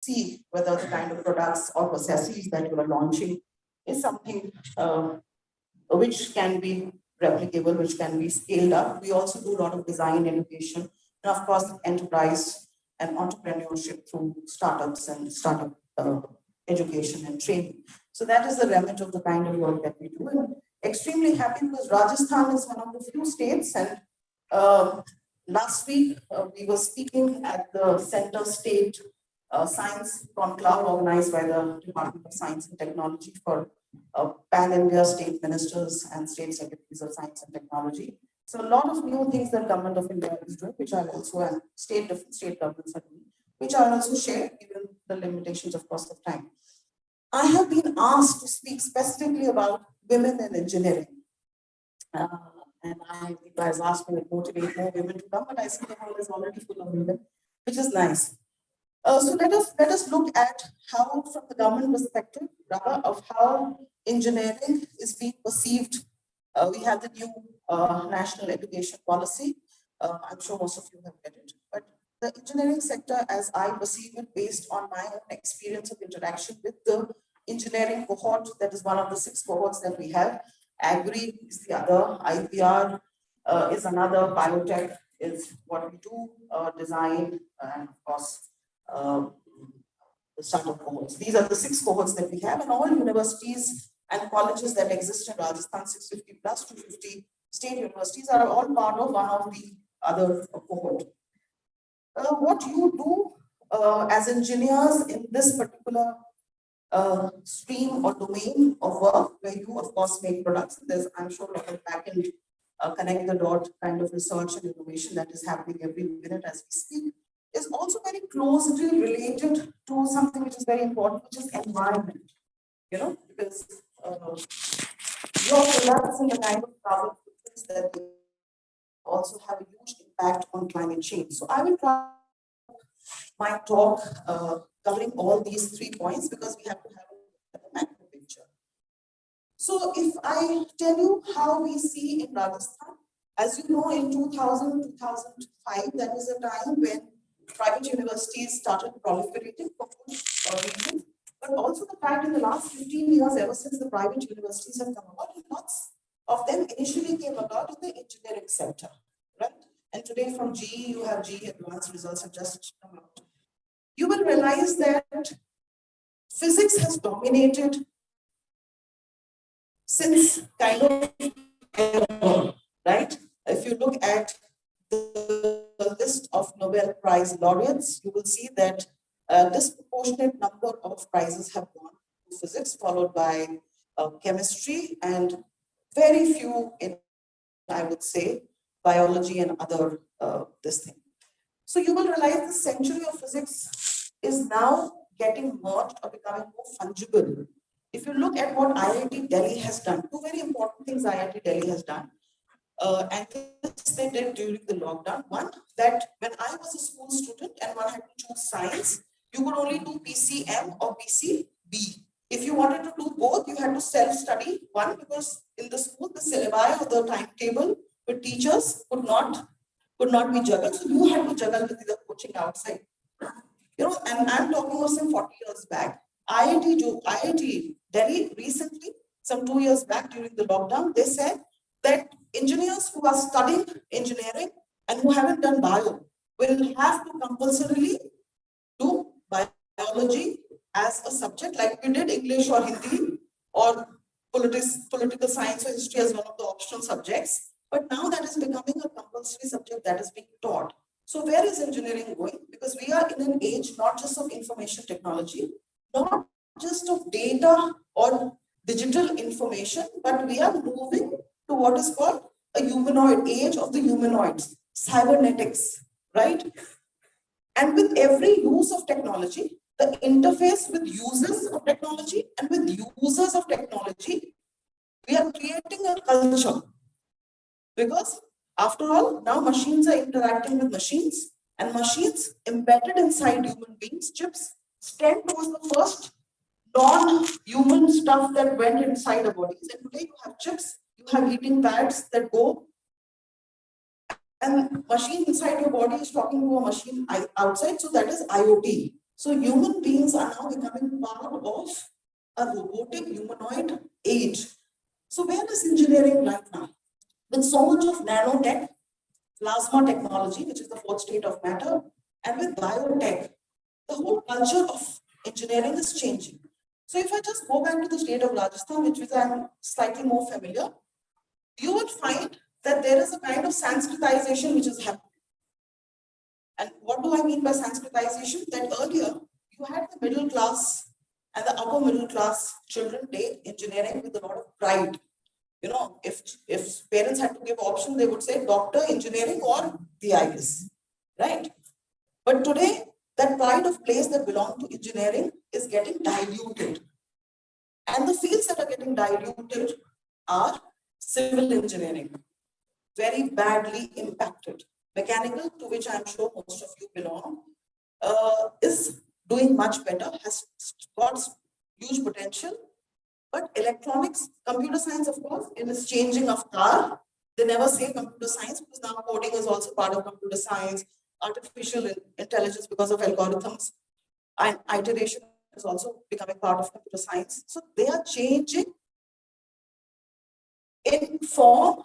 see whether the kind of products or processes that you are launching is something which can be replicable, which can be scaled up. We also do a lot of design education, and of course, enterprise and entrepreneurship through startups and startup education and training. So that is the remit of the kind of work that we do. And extremely happy because Rajasthan is one of the few states, and last week we were speaking at the Center State Science Conclave organized by the Department of Science and Technology for pan-India state ministers and state secretaries of science and technology. So a lot of new things that Government of India is doing, which are also, and different state governments are doing, which I'll also share given the limitations, of course, of time. I have been asked to speak specifically about women in engineering. And you guys asked me to motivate more women to come, but I see the hall is already full of women, which is nice. So let us look at how, from the government perspective, rather, of how engineering is being perceived. We have the new national education policy. I'm sure most of you have read it, but the engineering sector, as I perceive it, based on my own experience of interaction with the engineering cohort, that is one of the 6 cohorts that we have. Agri is the other, IPR is another, biotech is what we do, design, and of course, the startup cohorts. These are the 6 cohorts that we have, and all universities and colleges that exist in Rajasthan, 650 plus 250 state universities, are all part of one of the other cohort. What you do as engineers in this particular stream or domain of work, where you of course make products, there's, I'm sure, a lot of back-end connect the dot kind of research and innovation that is happening every minute as we speak, is also very closely related to something which is very important, which is environment. Because your products and the kind of carbon footprints that they also have a huge impact on climate change. So I will try my talk covering all these 3 points because we have to have a macro picture. So if I tell you how we see in Rajasthan, as you know, in 2000, 2005, that was a time when private universities started proliferating for good reasons, but also the fact in the last 15 years, ever since the private universities have come about, lots of them initially came about in the engineering sector, right? And today from GE, you have GE advanced results have just come out. You will realize that physics has dominated since kind of ever, right? If you look at the list of Nobel Prize laureates, you will see that a disproportionate number of prizes have gone to physics, followed by chemistry, and very few in, I would say, biology and other this thing. So you will realize the century of physics is now getting merged or becoming more fungible. If you look at what IIT Delhi has done, 2 very important things IIT Delhi has done, and this they did during the lockdown. One, that when I was a school student and one had to choose science, you could only do PCM or PCB. If you wanted to do both, you had to self-study. One, because in the school, the syllabi or the timetable with teachers could not be juggled. So you had to juggle with the coaching outside. And I'm talking of some 40 years back. IIT Delhi recently, some 2 years back during the lockdown, they said that engineers who are studying engineering and who haven't done bio will have to compulsorily do biology as a subject, like we did English or Hindi or political science or history as one of the optional subjects. But now that is becoming a compulsory subject that is being taught. So where is engineering going? Because we are in an age not just of information technology, not just of data or digital information, but we are moving to what is called a humanoid age of the humanoids, cybernetics, right? And with every use of technology, the interface with users of technology and with users of technology, we are creating a culture. Because after all, now machines are interacting with machines, and machines embedded inside human beings, chips, STEM was the first non-human stuff that went inside our bodies. And today you have chips, you have heating pads that go, and machine inside your body is talking to a machine outside. So that is IoT. So human beings are now becoming part of a robotic humanoid age. So where is engineering right now? With so much of nanotech, plasma technology, which is the fourth state of matter, and with biotech, the whole culture of engineering is changing. So if I just go back to the state of Rajasthan, which I'm slightly more familiar, you would find that there is a kind of Sanskritization which is happening. And what do I mean by Sanskritization? That earlier you had the middle class and the upper middle class children take engineering with a lot of pride. You know, if parents had to give option, they would say doctor, engineering, or BIS, right? But today, that pride of place that belong to engineering is getting diluted. And the fields that are getting diluted are civil engineering, very badly impacted. Mechanical, to which I'm sure most of you belong, is doing much better, has got huge potential. But electronics, computer science, of course, it is changing of car. They never say computer science because now coding is also part of computer science, artificial intelligence because of algorithms, and iteration is also becoming part of computer science. So they are changing in form,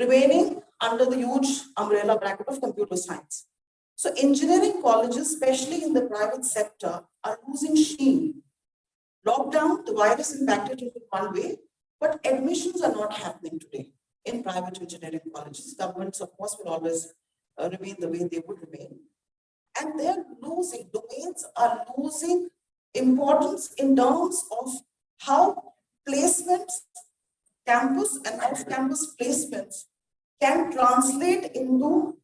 remaining under the huge umbrella bracket of computer science. So engineering colleges, especially in the private sector, are losing sheen. Lockdown, the virus impacted it in one way, but admissions are not happening today in private engineering colleges. Governments, of course, will always remain the way they would remain. And they're losing, domains are losing importance in terms of how placements, campus and off-campus placements can translate into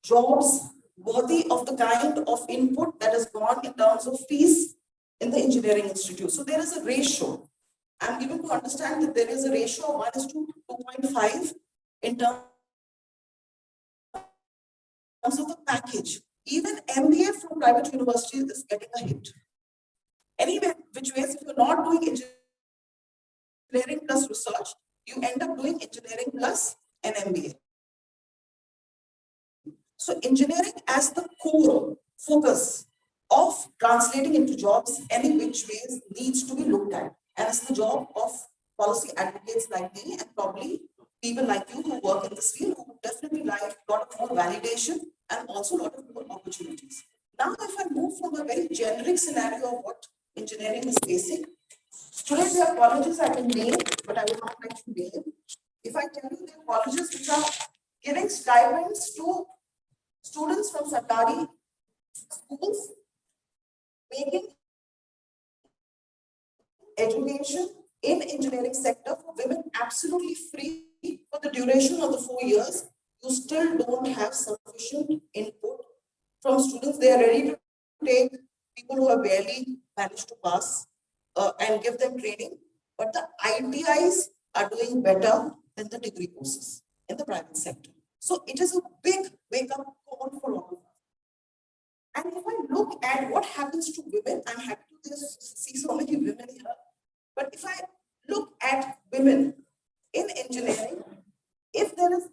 jobs worthy of the kind of input that has gone in terms of fees in the engineering institute. So there is a ratio. I'm given to understand that there is a ratio of 1:2.5 in terms of the package. Even MBA from private universities is getting a hit. Anyway, which ways, if you're not doing engineering plus research, you end up doing engineering plus an MBA. So engineering as the core focus of translating into jobs, any which ways, needs to be looked at. And it's the job of policy advocates like me and probably people like you who work in this field who would definitely like a lot of more validation and also a lot of more opportunities. Now, if I move from a very generic scenario of what engineering is facing, today there are colleges I can name, but I would not like to name. If I tell you there are colleges which are giving stipends to students from Sarkari schools, making education in engineering sector for women absolutely free for the duration of the 4 years, you still don't have sufficient input from students. They are ready to take people who have barely managed to pass and give them training. But the ITIs are doing better than the degree courses in the private sector. So it is a big wake-up call for all of us. And if I look at what happens to women, I'm happy to see so many women here. But if I look at women in engineering, if there is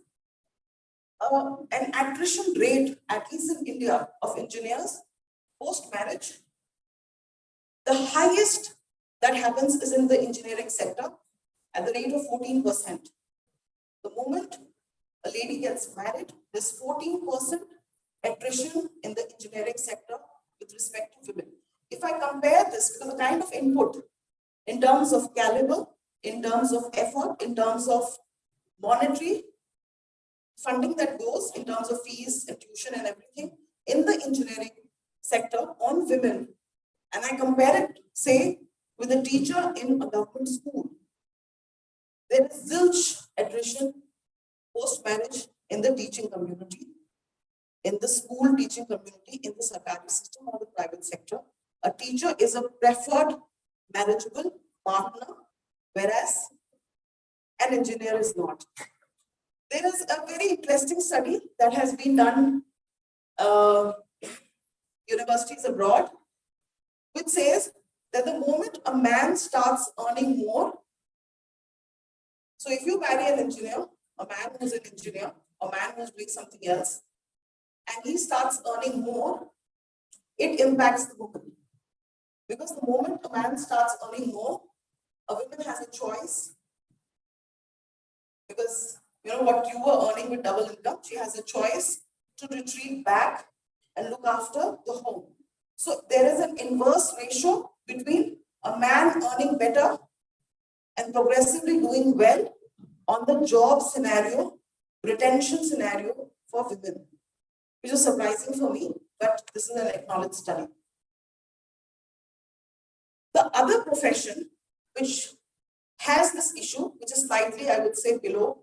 an attrition rate, at least in India, of engineers post-marriage, the highest that happens is in the engineering sector at the rate of 14%. The moment a lady gets married, there's 14% attrition in the engineering sector with respect to women. If I compare this to the kind of input in terms of caliber, in terms of effort, in terms of monetary funding that goes in terms of fees and tuition and everything in the engineering sector on women, and I compare it, say, with a teacher in a government school, there is zilch attrition post-marriage in the teaching community, in the school teaching community, in the Sarkari system or the private sector. A teacher is a preferred marriageable partner, whereas an engineer is not. There is a very interesting study that has been done universities abroad, which says that the moment a man starts earning more, so if you marry an engineer, a man who's an engineer, a man who's doing something else, and he starts earning more, it impacts the woman. Because the moment a man starts earning more, a woman has a choice. Because you know what you were earning with double income, she has a choice to retreat back and look after the home. So there is an inverse ratio between a man earning better and progressively doing well on the job scenario, retention scenario for women, which is surprising for me, but this is an acknowledged study. The other profession which has this issue, which is slightly, I would say, below,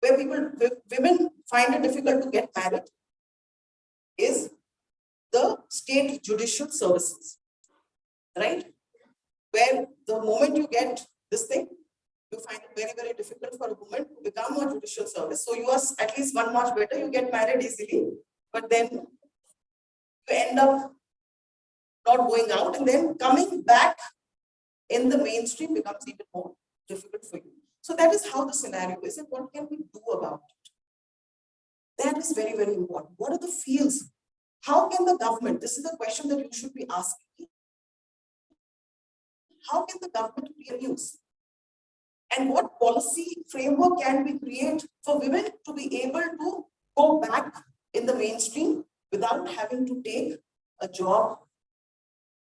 where women find it difficult to get married, is the state judicial services, right? Where the moment you get this thing, you find it very, very difficult for a woman to become a judicial service. So you are at least one notch better, you get married easily, but then you end up not going out, and then coming back in the mainstream becomes even more difficult for you. So that is how the scenario is, and what can we do about it? That is very, very important. What are the fields? How can the government, this is the question that you should be asking, how can the government create news? And what policy framework can we create for women to be able to go back in the mainstream without having to take a job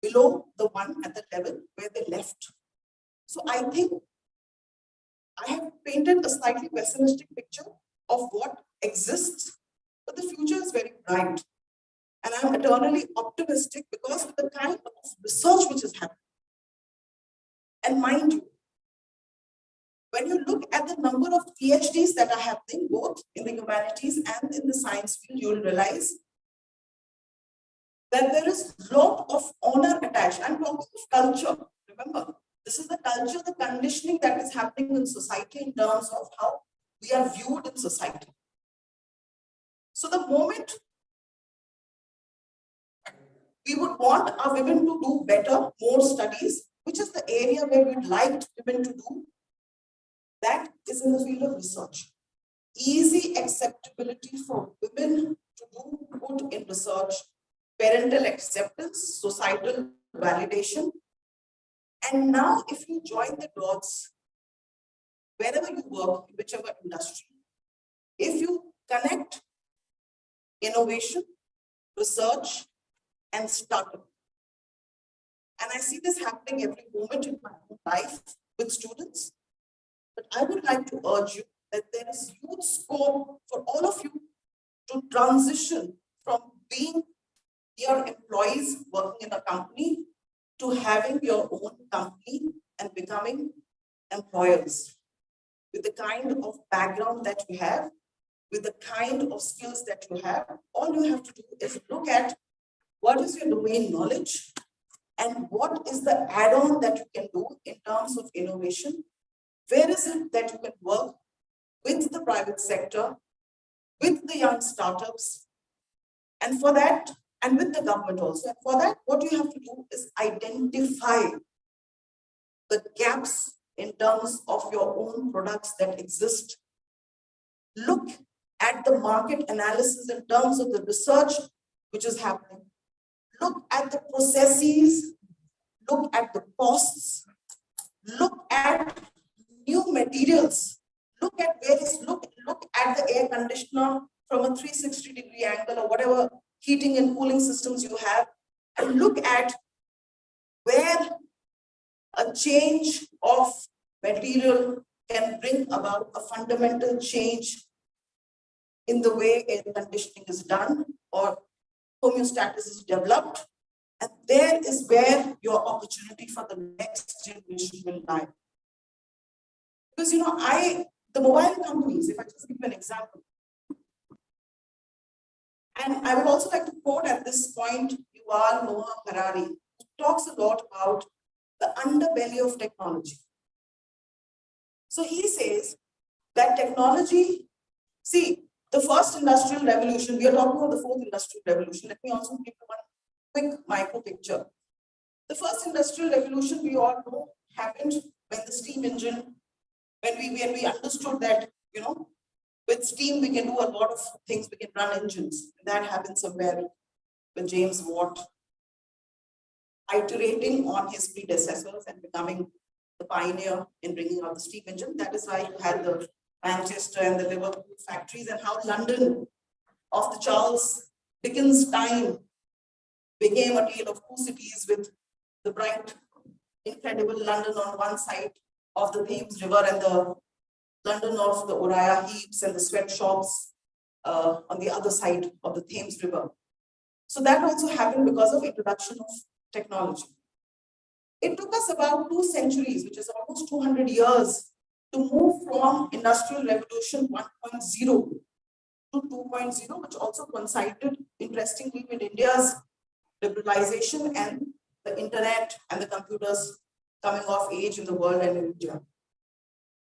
below the one at the level where they left? So I think I have painted a slightly pessimistic picture of what exists, but the future is very bright. And I'm eternally optimistic because of the kind of research which is happening. And mind you, when you look at the number of PhDs that are happening both in the humanities and in the science field, you'll realize that there is a lot of honor attached. I'm talking of culture. Remember, this is the culture, the conditioning that is happening in society in terms of how we are viewed in society. So the moment we would want our women to do better, more studies, which is the area where we'd like women to do, that is in the field of research. Easy acceptability for women to do good in research, parental acceptance, societal validation. And now if you join the dots, wherever you work, in whichever industry, if you connect innovation, research, and startup. And I see this happening every moment in my own life with students. But I would like to urge you that there is huge scope for all of you to transition from being your employees working in a company to having your own company and becoming employers with the kind of background that you have, with the kind of skills that you have. All you have to do is look at what is your domain knowledge and what is the add-on that you can do in terms of innovation. Where is it that you can work with the private sector, with the young startups, and for that, and with the government also. And for that, what you have to do is identify the gaps in terms of your own products that exist. Look at the market analysis in terms of the research which is happening. Look at the processes, look at the costs, look at new materials, look at various, look at the air conditioner from a 360-degree angle or whatever heating and cooling systems you have, and look at where a change of material can bring about a fundamental change in the way air conditioning is done or homeostasis is developed. And there is where your opportunity for the next generation will lie. Because, you know, the mobile companies, if I just give you an example, and I would also like to quote at this point Yuval Noah Harari, who talks a lot about the underbelly of technology. So he says that technology, see, the first industrial revolution, we are talking about the fourth industrial revolution. Let me also give you one quick micro picture. The first industrial revolution, we all know, happened when the steam engine, when we understood that, you know, with steam we can do a lot of things, we can run engines. That happened somewhere with James Watt. iterating on his predecessors and becoming the pioneer in bringing out the steam engine. That is why you had the Manchester and the Liverpool factories, and how London of the Charles Dickens time became a tale of two cities, with the bright, incredible London on one side of the Thames River and the London of the Uriah Heeps and the sweatshops on the other side of the Thames River. So that also happened because of introduction of technology. It took us about 2 centuries, which is almost 200 years, to move from Industrial Revolution 1.0 to 2.0, which also coincided, interestingly, with India's liberalization and the internet and the computers coming of age in the world and in India.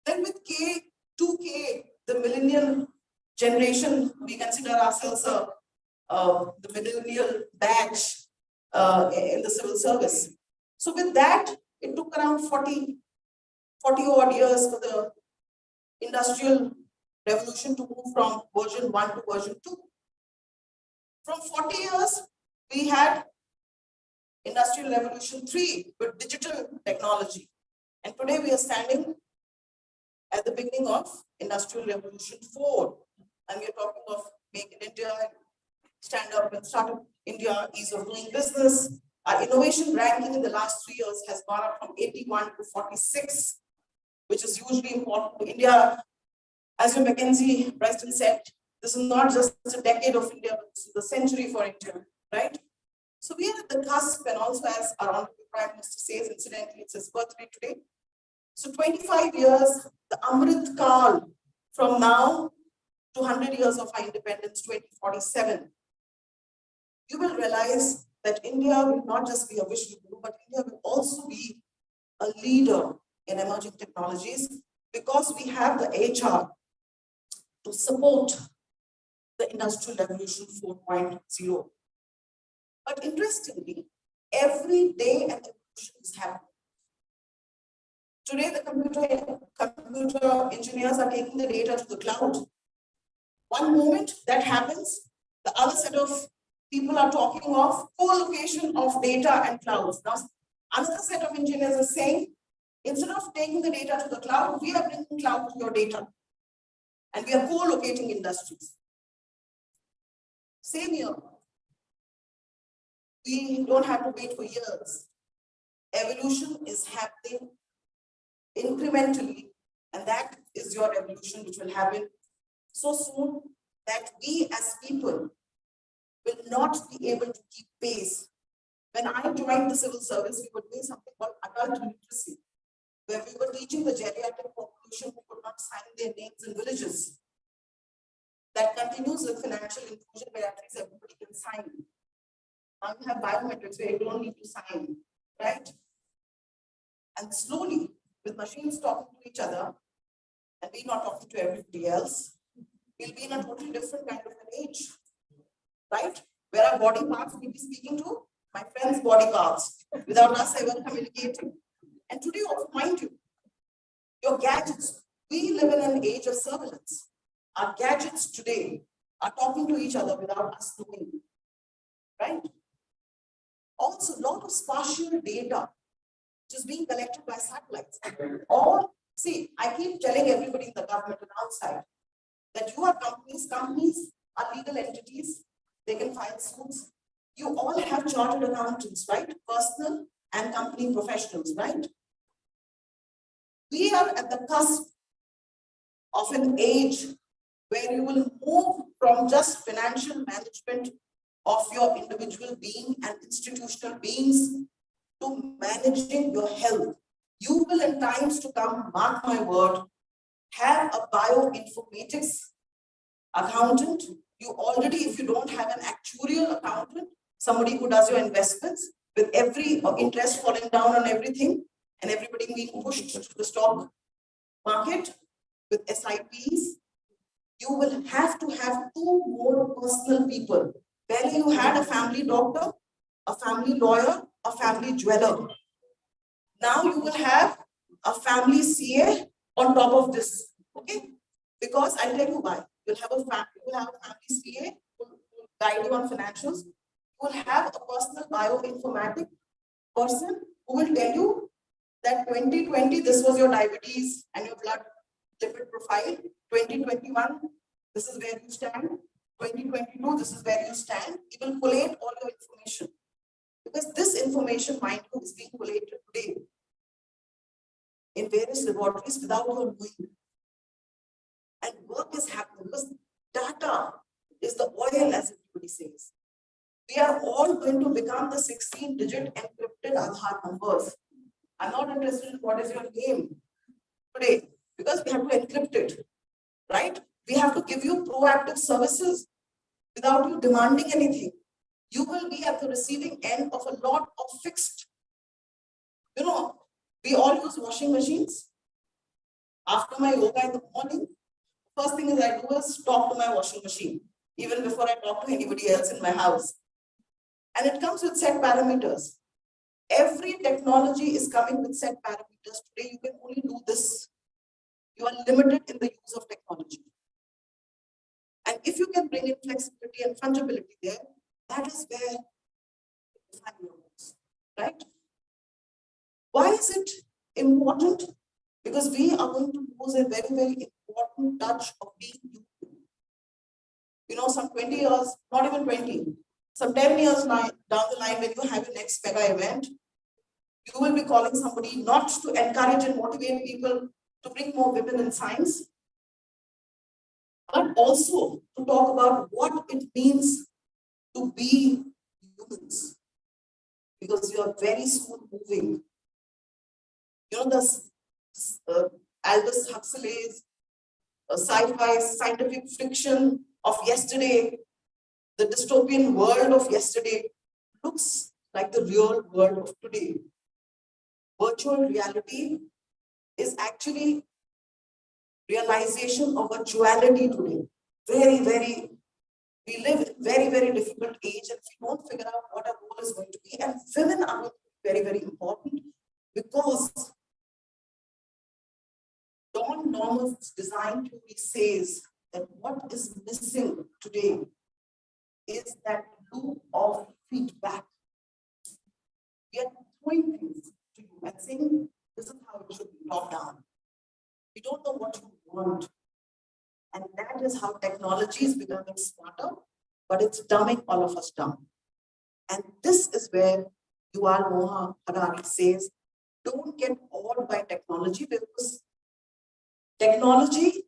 Then with K2K, the millennial generation, we consider ourselves the millennial batch in the civil service. So with that, it took around 40 odd years for the industrial revolution to move from version 1 to version 2. From 40 years, we had industrial revolution 3 with digital technology. And today we are standing at the beginning of industrial revolution 4. And we are talking of Make in India, Stand Up and Start India, ease of doing business. Our innovation ranking in the last 3 years has gone up from 81 to 46, which is hugely important to India. As your McKinsey president said, this is not just a decade of India, but this is the century for India, right? So we are at the cusp, and also as our Honorable Prime Minister says, incidentally, it's his birthday today. So 25 years, the Amrit Kal, from now to 100 years of our independence, 2047, you will realize that India will not just be a visionary, but India will also be a leader in emerging technologies, because we have the HR to support the Industrial Revolution 4.0. But interestingly, every day an evolution is happening. Today, the computer engineers are taking the data to the cloud. One moment that happens, the other set of people are talking of co-location of data and clouds. Now, another set of engineers are saying, instead of taking the data to the cloud, we are bringing cloud to your data. And we are co-locating industries. Same here. We don't have to wait for years. Evolution is happening incrementally, and that is your evolution, which will happen so soon that we as people will not be able to keep pace. When I joined the civil service, we were doing something called adult literacy, where we were teaching the geriatric population who could not sign their names in villages. That continues with financial inclusion, where at least everybody can sign. Now you have biometrics where you don't need to sign, right? And slowly, with machines talking to each other, and we not talking to everybody else, we'll be in a totally different kind of an age, right? Where our body parts will be speaking to my friend's body parts without us ever communicating. And today, also, mind you, your gadgets, we live in an age of surveillance. Our gadgets today are talking to each other without us knowing, right? Also, a lot of spatial data which is being collected by satellites. Or, see, I keep telling everybody in the government and outside that you are companies are legal entities, they can file suits. You all have chartered accountants, right? Personal and company professionals, right? We are at the cusp of an age where you will move from just financial management of your individual being and institutional beings to managing your health. You will, in times to come, mark my word, have a bioinformatics accountant. You already, if you don't have an actuarial accountant, somebody who does your investments, with every interest falling down on everything and everybody being pushed to the stock market with SIPs, you will have to have 2 more personal people. Where you had a family doctor, a family lawyer, a family jeweler. Now you will have a family CA on top of this, okay? Because I'll tell you why. You'll have a family CA who will guide you on financials. You will have a personal bioinformatic person who will tell you that 2020, this was your diabetes and your blood lipid profile. 2021, this is where you stand. 2022, this is where you stand. It will collate all your information. Because this information, mind you, is being collated today in various laboratories without your knowing. And work is happening because data is the oil, as everybody says. We are all going to become the 16-digit encrypted Aadhaar numbers. I'm not interested in what is your name today because we have to encrypt it, right? We have to give you proactive services without you demanding anything. You will be at the receiving end of a lot of fixed. You know, we all use washing machines. After my yoga in the morning, first thing is I do is talk to my washing machine, even before I talk to anybody else in my house. And it comes with set parameters. Every technology is coming with set parameters. Today, you can only do this. You are limited in the use of technology. And if you can bring in flexibility and fungibility there, that is where you find your roots, right? Why is it important? Because we are going to lose a very, very important touch of being human. You know, some 20 years, not even 20, some 10 years down the line, when you have your next mega event, you will be calling somebody not to encourage and motivate people to bring more women in science, but also to talk about what it means to be humans. Because you are very soon moving. You know, this Aldous Huxley's sci-fi scientific fiction of yesterday, the dystopian world of yesterday looks like the real world of today. Virtual reality is actually realization of virtuality today. We live in very, very difficult age, and if we don't figure out what our role is going to be, and women are going to be very, very important because Don Norman's design theory says that what is missing today is that loop of feedback. We are throwing things to you and saying, this is how it should be top down. We don't know what you want. And that is how technology is becoming smarter, but it's dumbing all of us down. And this is where Yuval Noah Harari says, don't get awed by technology because technology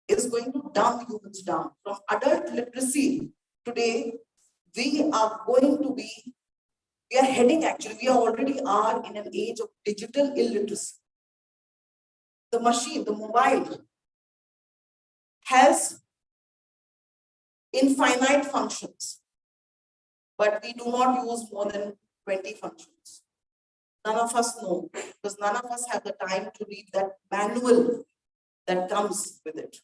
is going to dumb humans down. From adult literacy, today, we are heading actually, we already are in an age of digital illiteracy. The machine, the mobile, has infinite functions, but we do not use more than 20 functions. None of us know, because none of us have the time to read that manual that comes with it.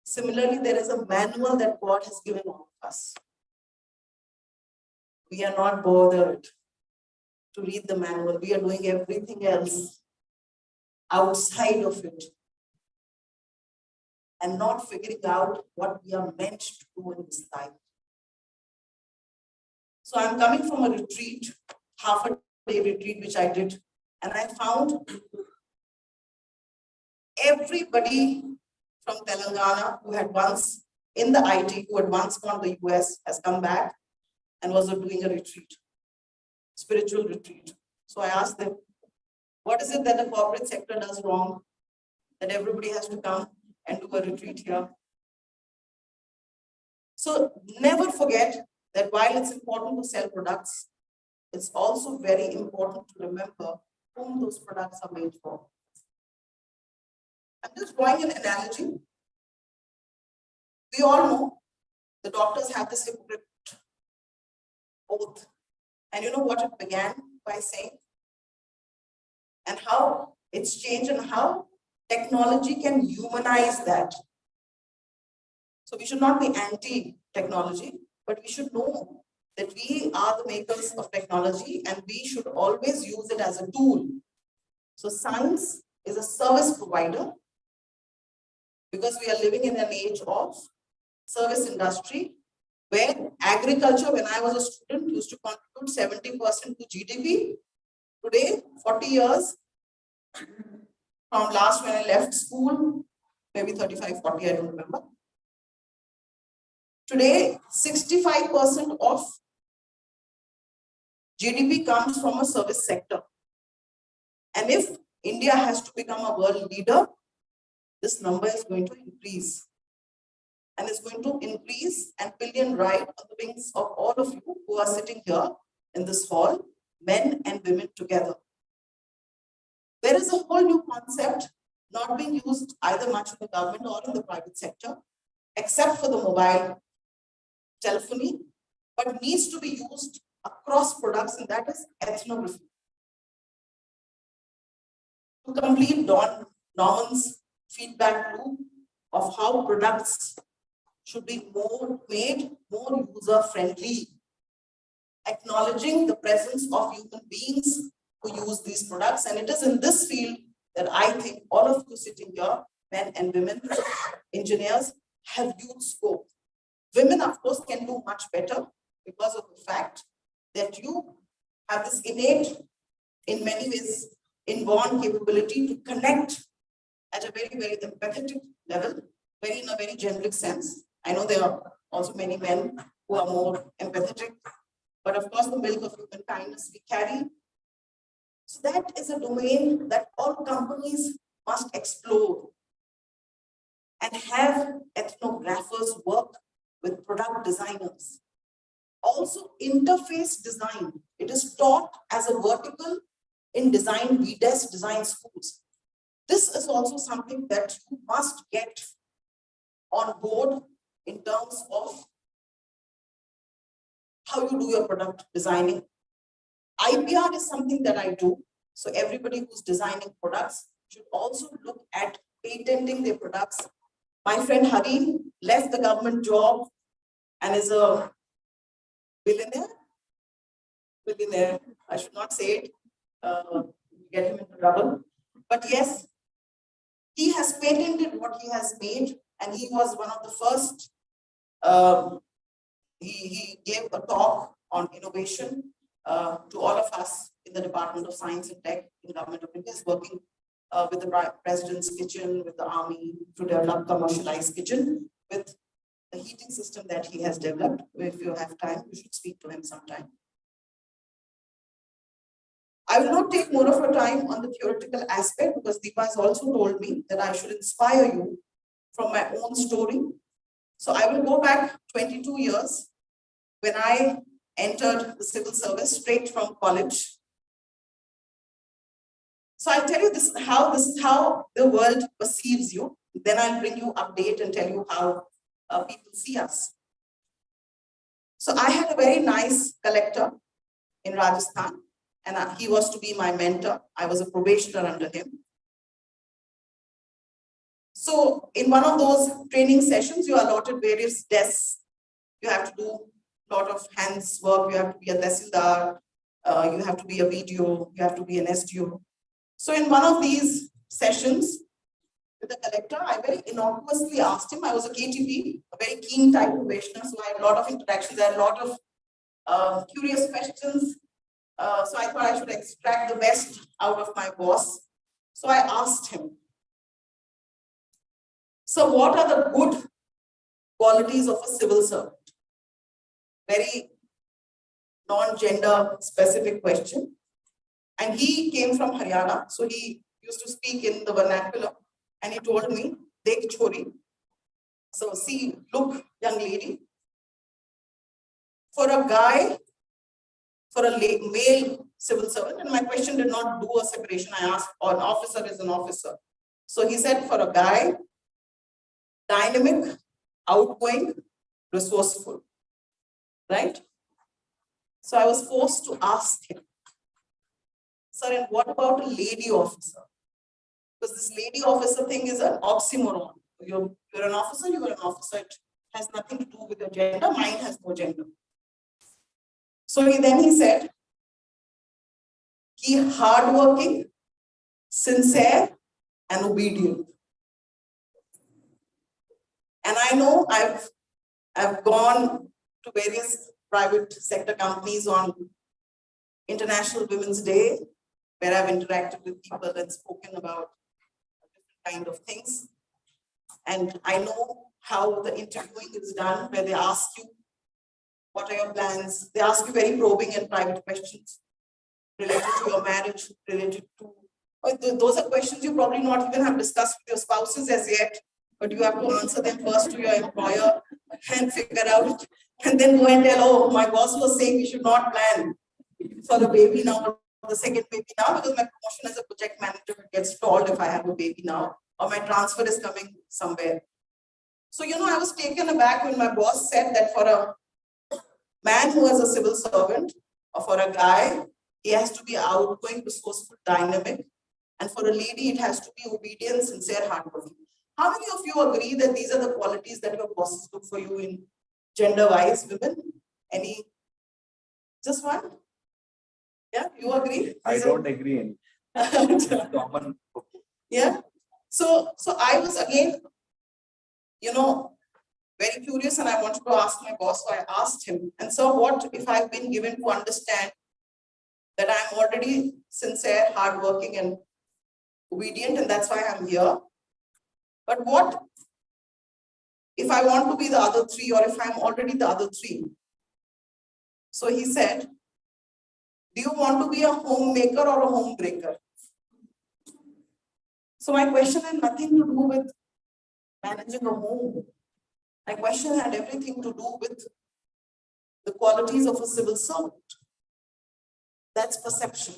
Similarly, there is a manual that God has given all of us. We are not bothered to read the manual. We are doing everything else outside of it and not figuring out what we are meant to do in this life. So I'm coming from a retreat, half a day retreat, which I did, and I found everybody from Telangana who had once in the IT, who had once gone to the US, has come back and was doing a retreat, spiritual retreat. So I asked them, what is it that the corporate sector does wrong, that everybody has to come and do a retreat here? So never forget that while it's important to sell products, it's also very important to remember whom those products are made for. I'm just drawing an analogy. We all know the doctors have this Hippocratic oath. And you know what it began by saying? And how it's changed and how technology can humanize that. So we should not be anti-technology, but we should know that we are the makers of technology and we should always use it as a tool. So science is a service provider because we are living in an age of service industry where agriculture, when I was a student, used to contribute 70% to GDP. Today, 40 years from last when I left school, maybe 35, 40, I don't remember. Today, 65% of GDP comes from a service sector. And if India has to become a world leader, this number is going to increase. And it's going to increase and billion ride on the wings of all of you who are sitting here in this hall, men and women together. There is a whole new concept not being used either much in the government or in the private sector, except for the mobile telephony, but needs to be used across products, and that is ethnography. To complete Norman's feedback loop of how products should be made more user-friendly, acknowledging the presence of human beings who use these products. And it is in this field that I think all of you sitting here, men and women, engineers, have huge scope. Women, of course, can do much better because of the fact that you have this innate, in many ways, inborn capability to connect at a very, very empathetic level, in a very generic sense. I know there are also many men who are more empathetic, but of course, the milk of human kindness we carry. So that is a domain that all companies must explore and have ethnographers work with product designers. Also, interface design. It is taught as a vertical in design, BDES design schools. This is also something that you must get on board in terms of how you do your product designing. IPR is something that I do. So everybody who's designing products should also look at patenting their products. My friend Hari left the government job and is a billionaire. I should not say it, get him into trouble. But yes, he has patented what he has made, and he was one of the first. He gave a talk on innovation to all of us in the Department of Science and Tech in Government of India, is working with the President's Kitchen, with the Army to develop commercialized kitchen with the heating system that he has developed. If you have time, you should speak to him sometime. I will not take more of your time on the theoretical aspect because Deepa has also told me that I should inspire you from my own story. So I will go back 22 years when I entered the civil service straight from college. So I'll tell you this is how the world perceives you. Then I'll bring you update and tell you how people see us. So I had a very nice collector in Rajasthan, and he was to be my mentor. I was a probationer under him. So in one of those training sessions, you are allotted various desks. You have to do a lot of hands work. You have to be a tehsildar, you have to be a BDO, you have to be an SDO. So in one of these sessions with the collector, I very innocuously asked him, I was a KTP, a very keen type probationer, so I had a lot of interactions, I had a lot of curious questions. So I thought I should extract the best out of my boss. So I asked him, so what are the good qualities of a civil servant? Very non-gender specific question. And he came from Haryana, so he used to speak in the vernacular. And he told me, "Dekh chori." So see, look, young lady. For a guy, for a male civil servant, and my question did not do a separation. I asked, an officer is an officer. So he said, for a guy, dynamic, outgoing, resourceful, right? So I was forced to ask him, sir, and what about a lady officer? Because this lady officer thing is an oxymoron. You're an officer, you are an officer. It has nothing to do with your gender. Mine has no gender. So then he said, he hardworking, sincere, and obedient. And I know I've gone to various private sector companies on International Women's Day, where I've interacted with people and spoken about different kind of things. And I know how the interviewing is done, where they ask you, what are your plans? They ask you very probing and private questions related to your marriage, related to, those are questions you probably not even have discussed with your spouses as yet, but you have to answer them first to your employer and figure out, and then go and tell, oh, my boss was saying we should not plan for the baby now, or the second baby now, because my promotion as a project manager gets stalled if I have a baby now, or my transfer is coming somewhere. So, I was taken aback when my boss said that for a man who is a civil servant, or for a guy, he has to be outgoing, resourceful, dynamic. And for a lady, it has to be obedient, sincere, hardworking. How many of you agree that these are the qualities that your bosses look for you in gender-wise women? Any? Just one? Yeah, you agree? I don't agree in common. Yeah. So I was again, very curious, and I wanted to ask my boss. So I asked him, and so what if I've been given to understand that I'm already sincere, hardworking, and obedient, and that's why I'm here. But what if I want to be the other three, or if I'm already the other three? So he said, do you want to be a homemaker or a homebreaker? So my question had nothing to do with managing a home. My question had everything to do with the qualities of a civil servant. That's perception.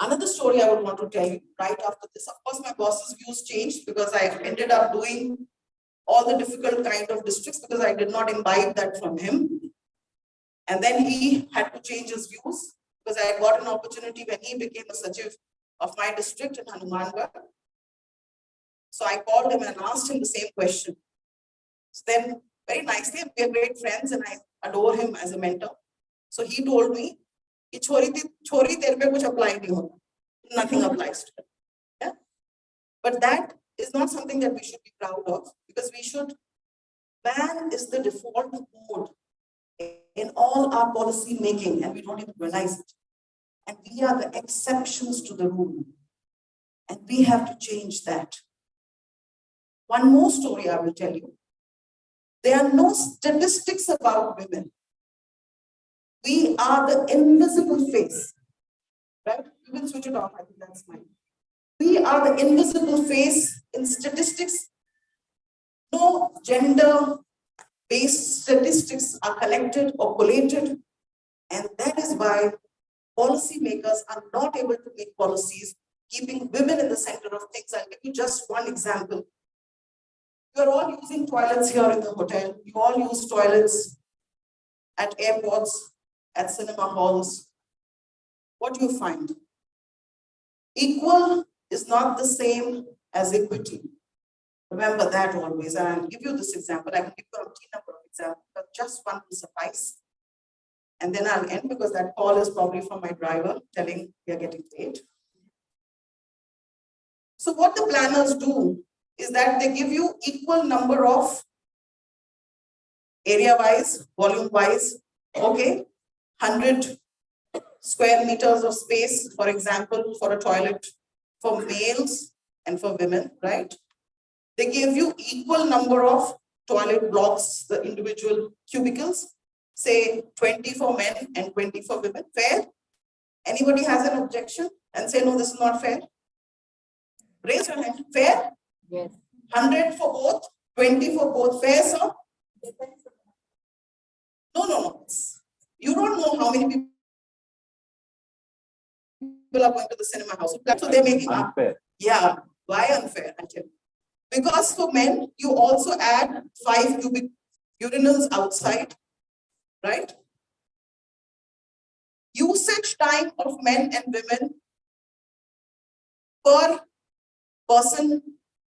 Another story I would want to tell you right after this. Of course, my boss's views changed because I ended up doing all the difficult kind of districts because I did not imbibe that from him. And then he had to change his views because I got an opportunity when he became a Sachiv of my district in Hanumangarh. So I called him and asked him the same question. So then, very nicely, we are great friends and I adore him as a mentor. So he told me, chori tere pe kuch apply nahi hota. Nothing applies to it. Yeah? But that is not something that we should be proud of, because we should, ban is the default mode in all our policy making, and we don't even realize it. And we are the exceptions to the rule. And we have to change that. One more story I will tell you. There are no statistics about women. We are the invisible face. Right? You can switch it off. I think that's fine. We are the invisible face in statistics. No gender-based statistics are collected or collated. And that is why policymakers are not able to make policies keeping women in the center of things. I'll give you just one example. You're all using toilets here in the hotel. You all use toilets at airports, at cinema halls. What do you find? Equal is not the same as equity. Remember that always. And I'll give you this example. I can give you a number of examples, but just one will suffice. And then I'll end because that call is probably from my driver telling we are getting late. So what the planners do is that they give you equal number of area-wise, volume-wise, okay, 100 square meters of space, for example, for a toilet for males and for women, right? They give you equal number of toilet blocks, the individual cubicles, say 20 for men and 20 for women. Fair? Anybody has an objection and say, no, this is not fair? Raise your hand. Fair? Yes. 100 for both, 20 for both. Fair, sir? No. You don't know how many people are going to the cinema house. So they're making unfair. Yeah. Why unfair? I tell you. Because for men, you also add 5 cubic urinals outside, right? Usage time of men and women per person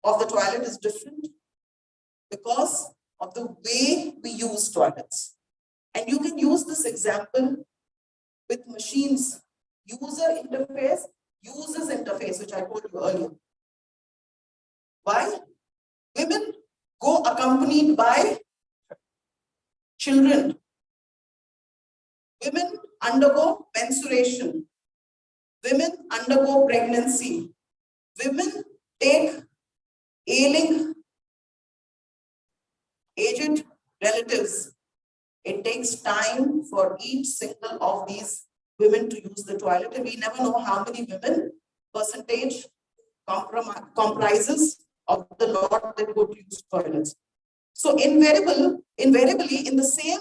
of the toilet is different because of the way we use toilets. And you can use this example with machines, user interface, users interface, which I told you earlier. Why? Women go accompanied by children. Women undergo menstruation. Women undergo pregnancy. Women take ailing, aged relatives. It takes time for each single of these women to use the toilet, and we never know how many women percentage comprises of the lot that go to use toilets. So invariably in the same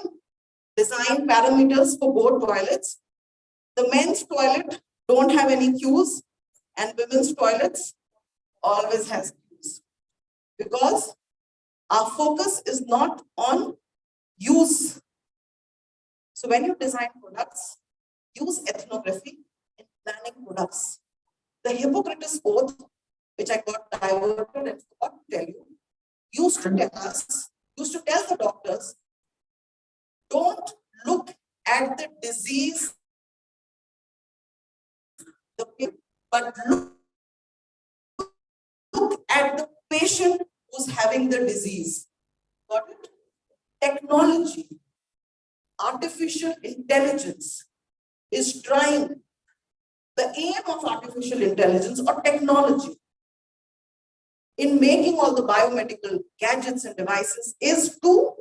design parameters for both toilets, the men's toilet don't have any queues and women's toilets always has queues, because our focus is not on use. So when you design products, use ethnography in planning products. The Hippocrates oath, which I got diverted and forgot to tell you, used to tell the doctors, don't look at the disease, but look at the patient who's having the disease. Got it? Technology, artificial intelligence is trying. The aim of artificial intelligence or technology in making all the biomedical gadgets and devices is to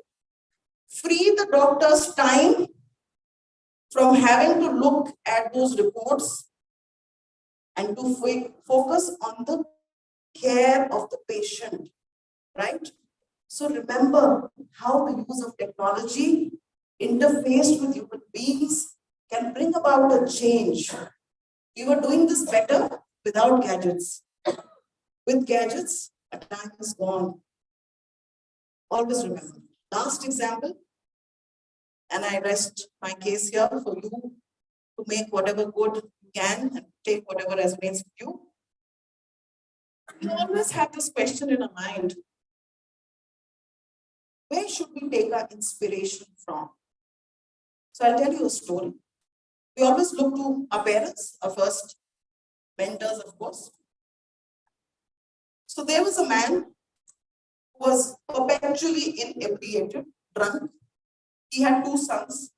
free the doctor's time from having to look at those reports and to focus on the care of the patient, right? So remember how the use of technology interfaced with human beings can bring about a change. We were doing this better without gadgets. With gadgets, a time is gone. Always remember. Last example, and I rest my case here for you to make whatever good you can and take whatever resonates with you. We always have this question in our mind: where should we take our inspiration from? So I'll tell you a story. We always look to our parents, our first mentors, of course. So there was a man who was perpetually inebriated, drunk. He had 2 sons.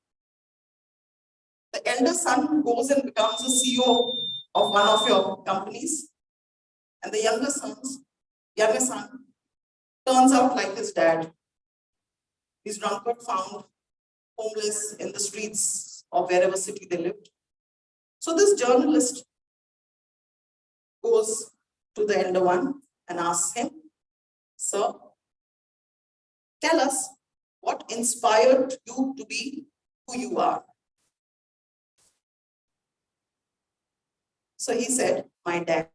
The elder son goes and becomes a CEO of one of your companies. And the younger son turns out like his dad. He's drunkard, found homeless in the streets of wherever city they lived. So this journalist goes to the elder one and asks him, "Sir, tell us what inspired you to be who you are." So he said, "My dad."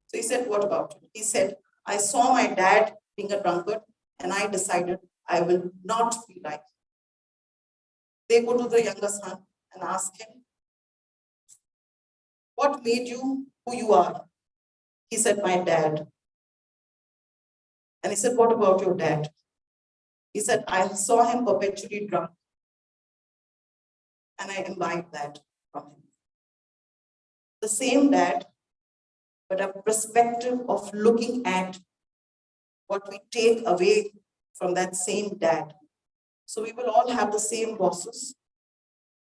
So he said, "What about you?" He said, "I saw my dad being a drunkard and I decided I will not be like him." They go to the younger son and ask him, "What made you who you are?" He said, "My dad." And he said, "What about your dad?" He said, "I saw him perpetually drunk and I imbibed that from him." The same dad, but a perspective of looking at what we take away from that same dad. So we will all have the same bosses.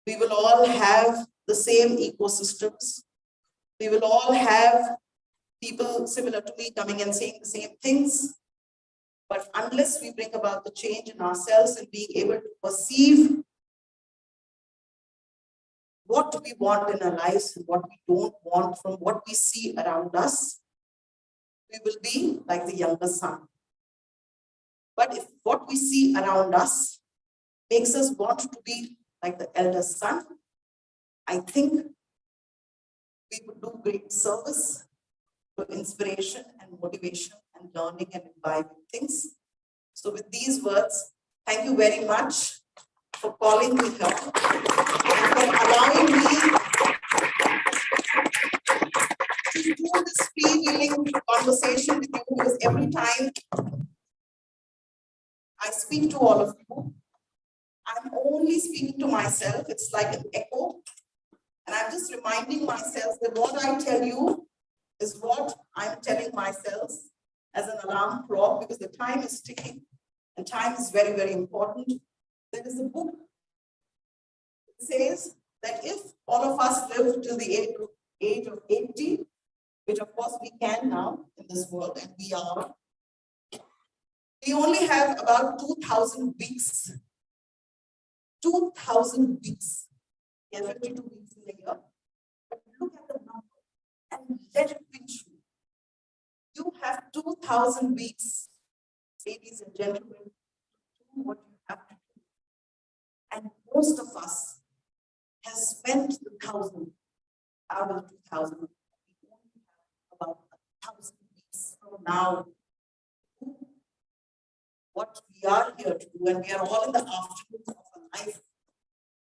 We will all have the same ecosystems. We will all have people similar to me coming and saying the same things. But unless we bring about the change in ourselves and being able to perceive what we want in our lives and what we don't want from what we see around us, we will be like the younger son. But if what we see around us makes us want to be like the elder son, I think we would do great service to inspiration and motivation and learning and imbibing things. So with these words, thank you very much for calling me here and for allowing me to do this freewheeling conversation with you, because every time I speak to all of you, I'm only speaking to myself. It's like an echo. And I'm just reminding myself that what I tell you is what I'm telling myself as an alarm clock, because the time is ticking and time is very, very important. There is a book says that if all of us live till the age of 80, which of course we can now in this world, and we are, we only have about 2,000 weeks. 2,000 weeks. We have 52 weeks in a year. But look at the number and let it pinch you. You have 2,000 weeks, ladies and gentlemen, to do what you have to do. And most of us has spent the 1,000 out of 2,000. We only have about 1,000 weeks from now. What we are here to do, and we are all in the afternoons of our life.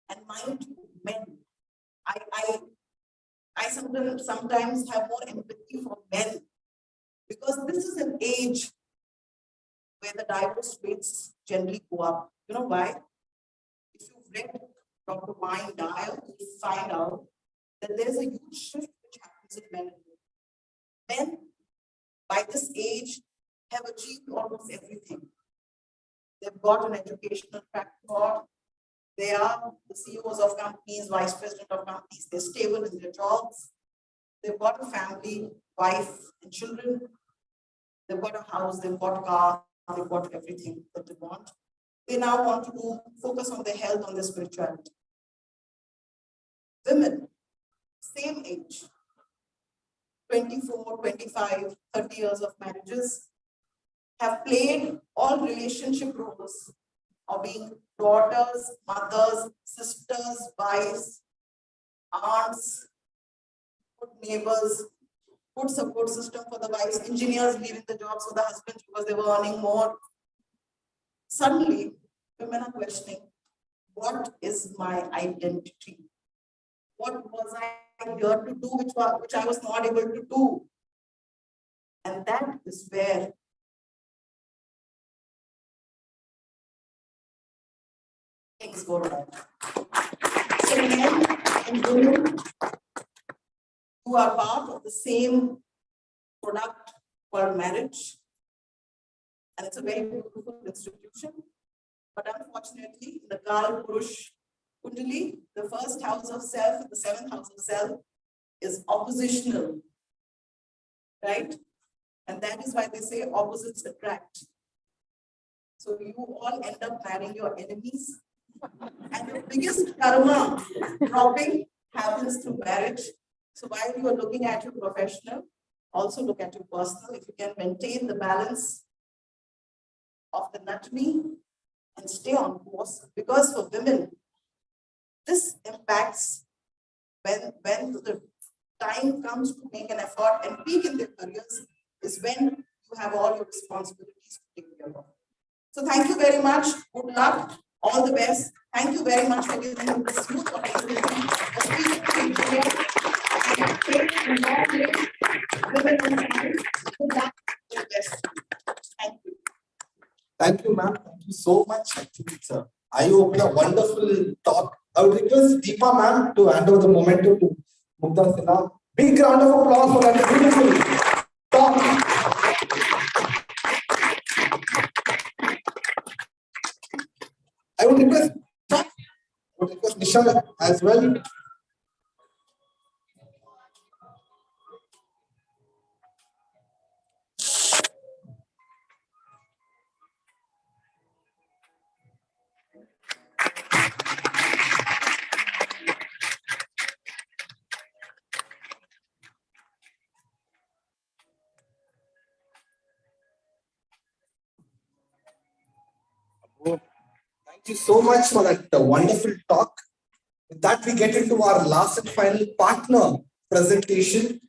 And mind you, men, I sometimes have more empathy for men, because this is an age where the divorce rates generally go up. You know why? If you've read Dr. Wayne Dyer, you find out that there's a huge shift which happens in men. Men, by this age, have achieved almost everything. They've got an educational track record. They are the CEOs of companies, vice president of companies. They're stable in their jobs. They've got a family, wife and children. They've got a house, they've got a car, they've got everything that they want. They now want to focus on their health, on their spirituality. Women, same age, 24, 25, 30 years of marriages, have played all relationship roles of being daughters, mothers, sisters, wives, aunts, good neighbors, good support system for the wives, engineers leaving the jobs for the husbands because they were earning more. Suddenly, women are questioning, what is my identity? What was I here to do, which I was not able to do? And that is where things go wrong. So men and women who are part of the same product called marriage, and it's a very beautiful institution, but unfortunately, in the Kal Purush Kundali, the first house of self and the seventh house of self is oppositional, right? And that is why they say opposites attract. So you all end up marrying your enemies. And the biggest karma dropping happens through marriage. So while you are looking at your professional, also look at your personal. If you can maintain the balance of the anatomy and stay on course, because for women, this impacts when the time comes to make an effort and peak in their careers is when you have all your responsibilities to take care of. So thank you very much. Good luck. All the best. Thank you very much for giving me this smooth opportunity of speaking to you today. Good luck. All the best. Thank you. Thank you, ma'am. Thank you so much. Actually, it's an eye-opener, wonderful talk. I would request Deepa ma'am to hand over the momentum to Mugdha Sinha. Big round of applause for that beautiful talk. I would request Nisha as well. Thank you so much for that wonderful talk. With that, we get into our last and final partner presentation.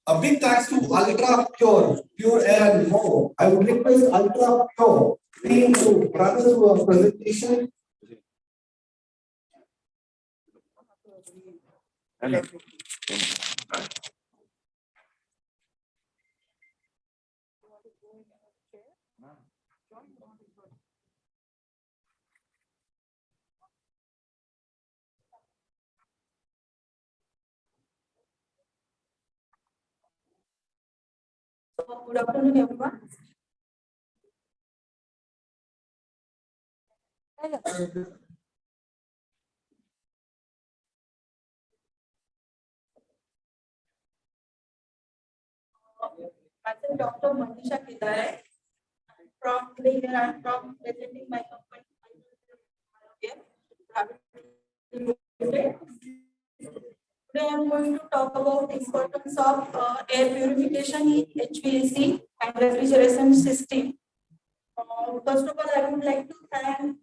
A big thanks to Ultra Pure, Pure Air and More. I would request Ultra Pure team to run us through a presentation. Good afternoon, everyone. Myself, Dr. Manisha Kedare. From today here, I am from presenting my company. Today I am going to talk about the importance of air purification in HVAC and refrigeration system. First of all, I would like to thank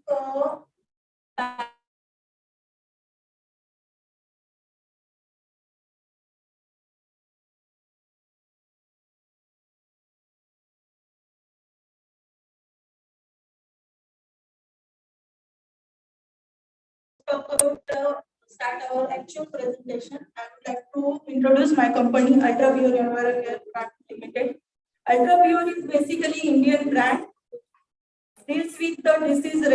talk about start our actual presentation. I would like to introduce my company, Ultra Pure Enviro Air Private Limited. Ultra Pure is basically Indian brand, deals with the disease